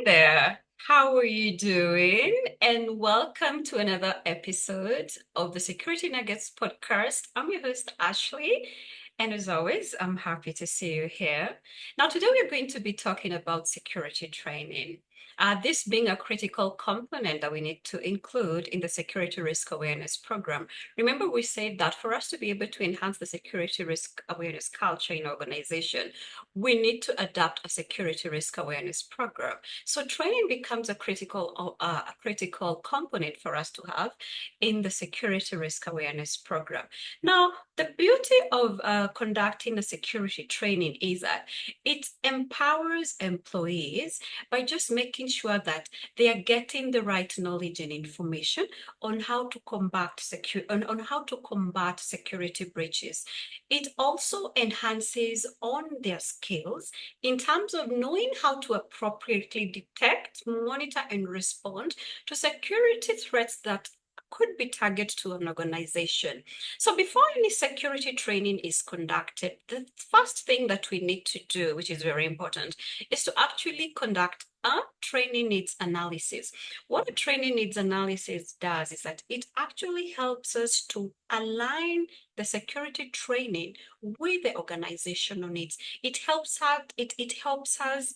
there. How are you doing? And welcome to another episode of the Security Nuggets podcast. I'm your host, Ashley. And as always, I'm happy to see you here. Now, today we're going to be talking about security training. This being a critical component that we need to include in the security risk awareness program. Remember, we said that for us to be able to enhance the security risk awareness culture in organization, we need to adapt a security risk awareness program. So training becomes a critical component for us to have in the security risk awareness program. Now, the beauty of conducting a security training is that it empowers employees by just making sure that they are getting the right knowledge and information on how to on how to combat security breaches. It also enhances on their skills in terms of knowing how to appropriately detect, monitor, and respond to security threats that could be targeted to an organization. So before any security training is conducted, the first thing that we need to do, which is very important, is to actually conduct a training needs analysis. What a training needs analysis does is that it actually helps us to align the security training with the organizational needs. It helps us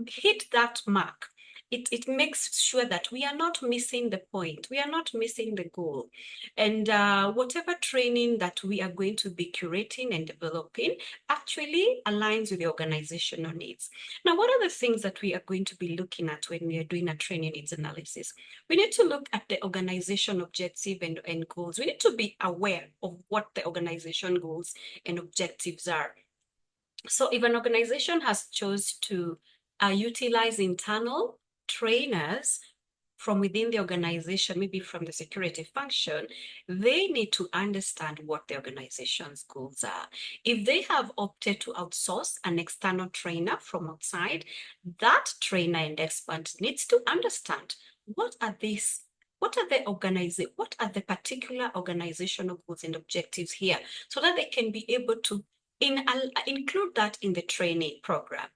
hit that mark. It makes sure that we are not missing the point, we are not missing the goal. And whatever training that we are going to be curating and developing actually aligns with the organizational needs. Now, what are the things that we are going to be looking at when we are doing a training needs analysis? We need to look at the organization objective and goals. We need to be aware of what the organization goals and objectives are. So if an organization has chose to utilize internal trainers from within the organization, maybe from the security function, they need to understand what the organization's goals are. If they have opted to outsource an external trainer from outside, that trainer and expert needs to understand what are the particular organizational goals and objectives here, so that they can be able to include that in the training program.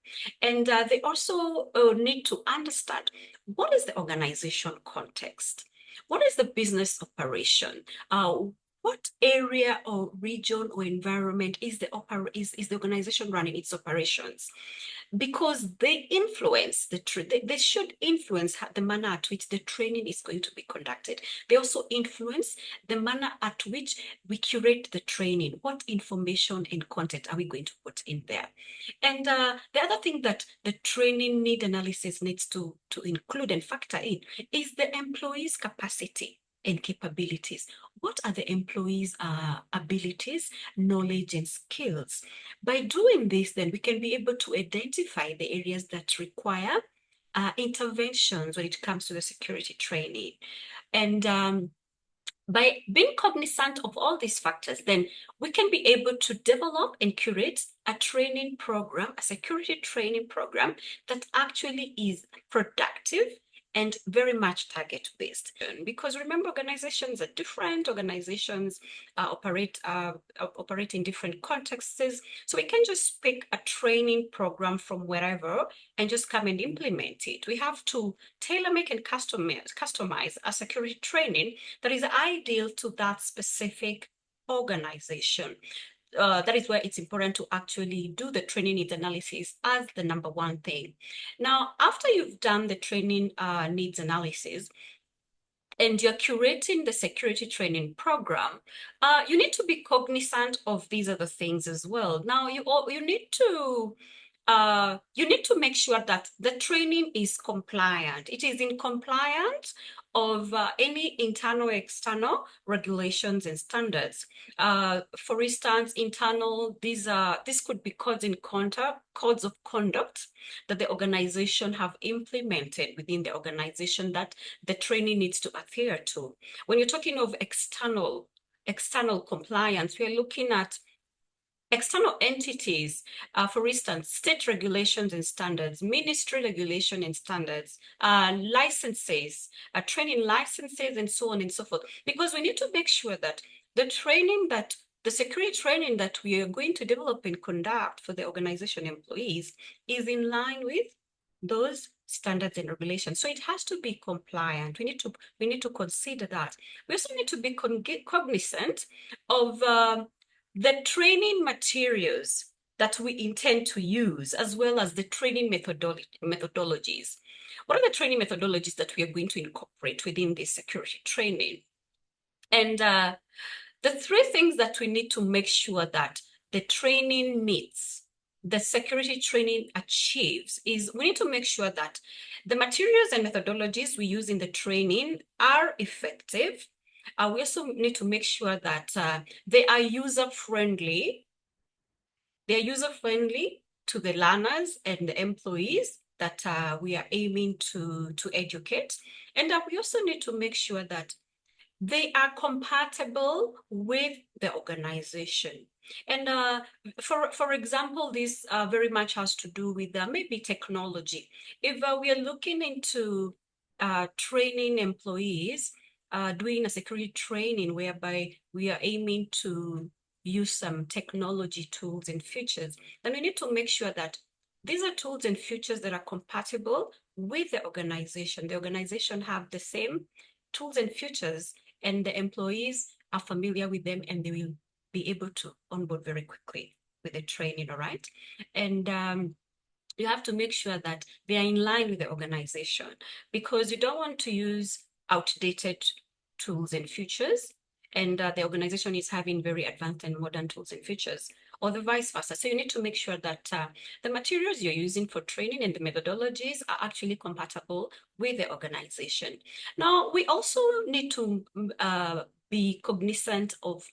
And they also need to understand what is the organization context? What is the business operation? What area or region or environment is the organization running its operations? Because they should influence the manner at which the training is going to be conducted. They also influence the manner at which we curate the training. What information and content are we going to put in there? And the other thing that the training need analysis needs to include and factor in is the employee's capacity and capabilities. What are the employees' abilities, knowledge, and skills? By doing this, then we can be able to identify the areas that require interventions when it comes to the security training. And by being cognizant of all these factors, then we can be able to develop and curate a training program, a security training program that actually is productive and very much target-based. Because remember, organizations are different. Organizations operate in different contexts. So we can just pick a training program from wherever and just come and implement it. We have to tailor-make and customize a security training that is ideal to that specific organization. That is where it's important to actually do the training needs analysis as the number one thing. Now, after you've done the training needs analysis, and you're curating the security training program, you need to be cognizant of these other things as well. Now, you need to make sure that the training is compliant. It is in compliance of any internal or external regulations and standards. For instance, this could be codes of conduct that the organization have implemented within the organization that the training needs to adhere to. When you're talking of external compliance, we are looking at external entities, for instance, state regulations and standards, ministry regulation and standards, licenses, training licenses, and so on and so forth. Because we need to make sure that the security training that we are going to develop and conduct for the organization employees is in line with those standards and regulations. So it has to be compliant. We need to consider that. We also need to be cognizant of the training materials that we intend to use, as well as the training methodologies. What are the training methodologies that we are going to incorporate within this security training? And the three things that we need to make sure that the training meets, the security training achieves, is we need to make sure that the materials and methodologies we use in the training are effective. We also need to make sure that they are user-friendly. They are user-friendly to the learners and the employees that we are aiming to educate. And we also need to make sure that they are compatible with the organization. And for example, this very much has to do with maybe technology. If we are looking into training employees, doing a security training whereby we are aiming to use some technology tools and features, then we need to make sure that these are tools and features that are compatible with the organization. The organization have the same tools and features, and the employees are familiar with them, and they will be able to onboard very quickly with the training, all right? And you have to make sure that they are in line with the organization, because you don't want to use outdated tools and features, and the organization is having very advanced and modern tools and features, or the vice versa. So you need to make sure that the materials you're using for training and the methodologies are actually compatible with the organization. Now, we also need to be cognizant of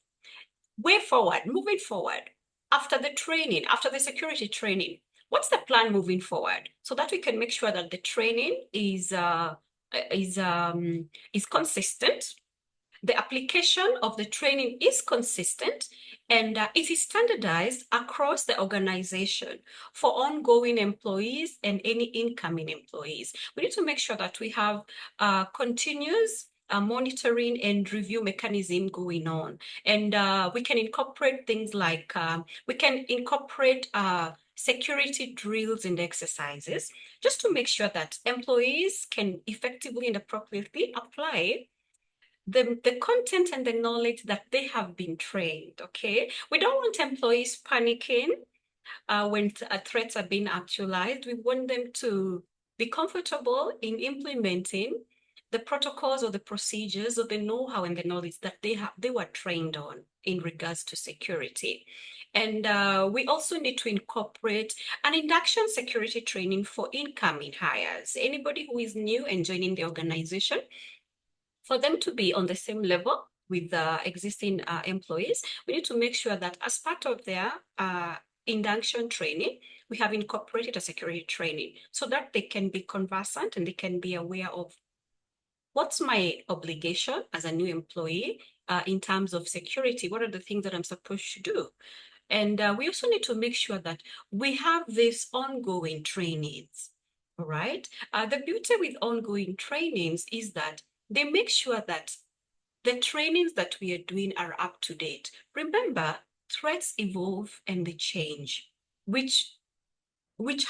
moving forward, after the training, after the security training. What's the plan moving forward, so that we can make sure that the training is consistent, the application of the training is consistent, and it is standardized across the organization for ongoing employees and any incoming employees. We need to make sure that we have continuous monitoring and review mechanism going on. And we can incorporate things like, we can incorporate security drills and exercises, just to make sure that employees can effectively and appropriately apply the content and the knowledge that they have been trained, okay? We don't want employees panicking when threats are being actualized. We want them to be comfortable in implementing the protocols or the procedures or the know-how and the knowledge that they were trained on in regards to security. And we also need to incorporate an induction security training for incoming hires. Anybody who is new and joining the organization, for them to be on the same level with the existing employees, we need to make sure that as part of their induction training, we have incorporated a security training, so that they can be conversant and they can be aware of what's my obligation as a new employee in terms of security. What are the things that I'm supposed to do? And we also need to make sure that we have these ongoing trainings, all right? The beauty with ongoing trainings is that they make sure that the trainings that we are doing are up to date. Remember, threats evolve and they change, which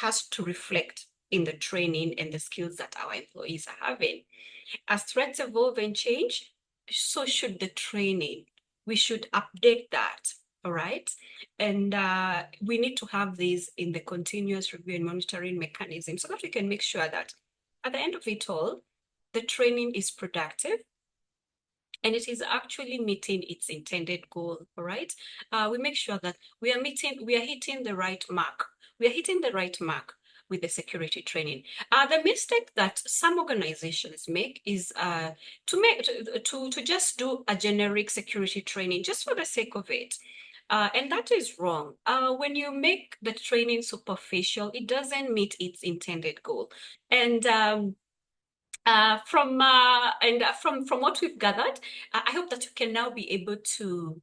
has to reflect in the training and the skills that our employees are having. As threats evolve and change, so should the training. We should update that, all right? And we need to have these in the continuous review and monitoring mechanism, so that we can make sure that at the end of it all, the training is productive and it is actually meeting its intended goal, all right? We make sure that we are hitting the right mark. We are hitting the right mark with the security training. The mistake that some organizations make is to just do a generic security training just for the sake of it. And that is wrong. When you make the training superficial, it doesn't meet its intended goal. And from what we've gathered, I hope that you can now be able to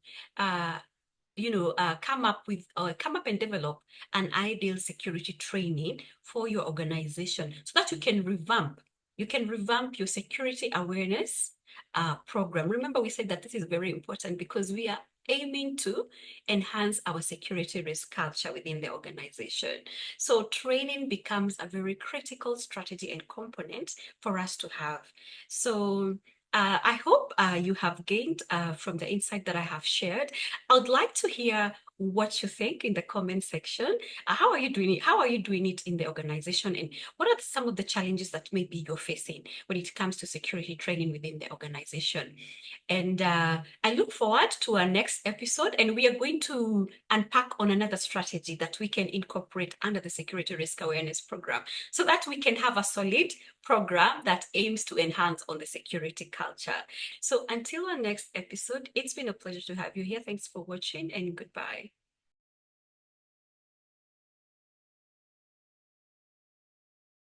come up and develop an ideal security training for your organization, so that you can revamp your security awareness program. Remember, we said that this is very important because we are aiming to enhance our security risk culture within the organization. So training becomes a very critical strategy and component for us to have. So I hope you have gained from the insight that I have shared. I would like to hear what you think in the comment section. How are you doing it? How are you doing it in the organization? And what are some of the challenges that maybe you're facing when it comes to security training within the organization? And I look forward to our next episode, and we are going to unpack on another strategy that we can incorporate under the Security Risk Awareness Program so that we can have a solid program that aims to enhance on the security culture. So until our next episode, it's been a pleasure to have you here. Thanks for watching, and goodbye.